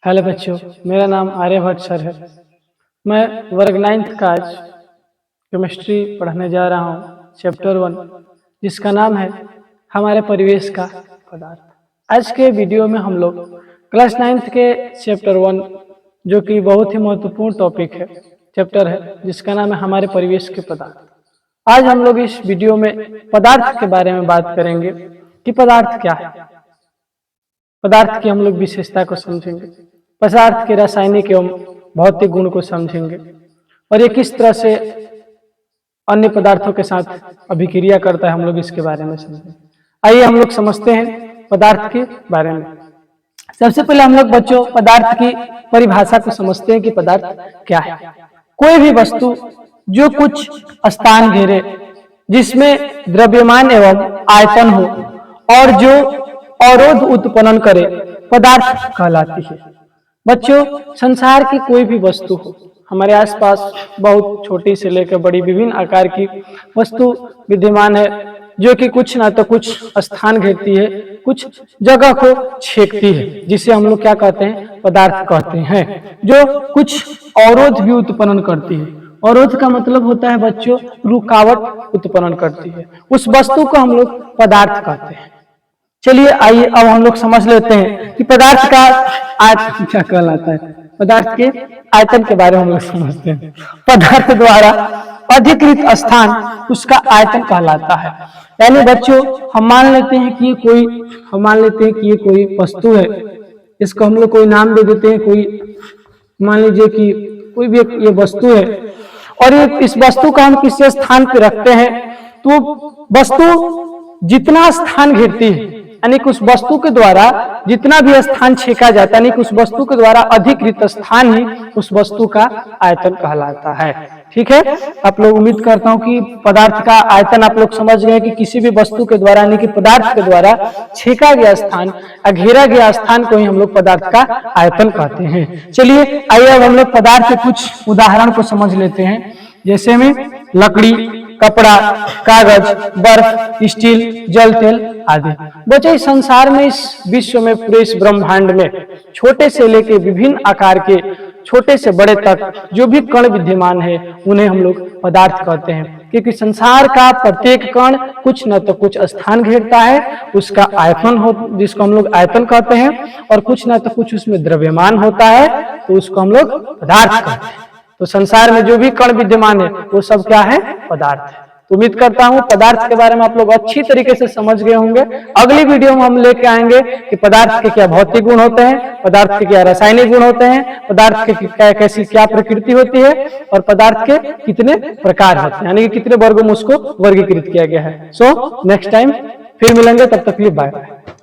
Hello बच्चों, मेरा नाम आर्यभट्ट सर है। मैं वर्ग 9th का आज केमिस्ट्री पढ़ने जा रहा हूँ, चैप्टर 1, जिसका नाम है हमारे परिवेश का पदार्थ। आज के वीडियो में हम लोग क्लास 9th के चैप्टर 1, जो कि बहुत ही महत्वपूर्ण टॉपिक है, चैप्टर है, जिसका नाम है हमारे परिवेश के पदार्थ। आज हम लोग इस वीडियो में पदार्थ के बारे में बात करेंगे कि पदार्थ क्या है, पदार्थ की हम लोग विशेषता को समझेंगे, पदार्थ के रासायनिक एवं भौतिक गुण को समझेंगे और ये किस तरह से अन्य पदार्थों के साथ अभिक्रिया करता है, हम लोग इसके बारे में समझेंगे। आइए हम लोग समझते हैं पदार्थ के बारे में। सबसे पहले हम लोग बच्चों पदार्थ की परिभाषा को समझते हैं कि पदार्थ क्या है। कोई भी वस्तु जो कुछ स्थान घेरे, जिसमें द्रव्यमान एवं आयतन हो और जो अवरोध उत्पन्न करे, पदार्थ कहलाती है। बच्चों, संसार की कोई भी वस्तु हो, हमारे आसपास बहुत छोटी से लेकर बड़ी विभिन्न आकार की वस्तु विद्यमान है, जो कि कुछ ना तो कुछ स्थान घेरती है, कुछ जगह को छेकती है, जिसे हम लोग क्या कहते हैं, पदार्थ कहते हैं, जो कुछ अवरोध भी उत्पन्न करती है। अवरोध का मतलब होता है बच्चों रुकावट उत्पन्न करती है, उस वस्तु को हम लोग पदार्थ कहते हैं। चलिए आइए अब हम लोग समझ लेते हैं कि पदार्थ का आयतन क्या कहलाता है। पदार्थ के आयतन के बारे में हम लोग समझते हैं। पदार्थ द्वारा अधिकृत स्थान उसका आयतन कहलाता है। यानी बच्चों हम मान लेते हैं कि ये कोई वस्तु है, इसको हम लोग कोई नाम दे देते हैं, कोई मान लीजिए कि कोई भी ये वस्तु है और ये इस वस्तु का हम किसी स्थान पे रखते हैं, तो वस्तु जितना स्थान घेरती है, यानी कि उस वस्तु के द्वारा जितना भी स्थान छेका जाता है, यानी कि उस वस्तु के द्वारा अधिकृत स्थान ही उस वस्तु का आयतन कहलाता है। ठीक है, आप लोग उम्मीद करता हूं कि पदार्थ का आयतन आप लोग समझ गए कि किसी भी वस्तु के द्वारा यानी कि पदार्थ के द्वारा छेका गया स्थान, घेरा गया स्थान को ही हम लोग पदार्थ का आयतन कहते हैं। चलिए आइए अब हम लोग पदार्थ के कुछ उदाहरण को समझ लेते हैं, जैसे में लकड़ी, कपड़ा, कागज, बर्फ, स्टील, जल, तेल आदि। बच्चों इस संसार में, इस विश्व में, पूरे इस ब्रह्मांड में छोटे से लेके विभिन्न आकार के छोटे से बड़े तक जो भी कण विद्यमान है, उन्हें हम लोग पदार्थ कहते हैं, क्योंकि संसार का प्रत्येक कण कुछ न तो कुछ स्थान घेरता है, उसका आयतन हो, जिसको हम लोग आयतन कहते हैं, और कुछ न तो कुछ उसमें द्रव्यमान होता है, तो उसको हम लोग पदार्थ कहते हैं। तो संसार में जो भी कण विद्यमान है वो सब क्या है, पदार्थ है। तो उम्मीद करता हूं पदार्थ के बारे में आप लोग अच्छी तरीके से समझ गए होंगे। अगली वीडियो में हम लेके आएंगे कि पदार्थ के क्या भौतिक गुण होते हैं, पदार्थ के क्या रासायनिक गुण होते हैं, पदार्थ के कैसी क्या प्रकृति होती है, और पदार्थ के कितने प्रकार होते हैं, यानी कि कितने वर्गों में उसको वर्गीकृत किया गया है। सो नेक्स्ट टाइम फिर मिलेंगे, तब तक के लिए बाय बाय।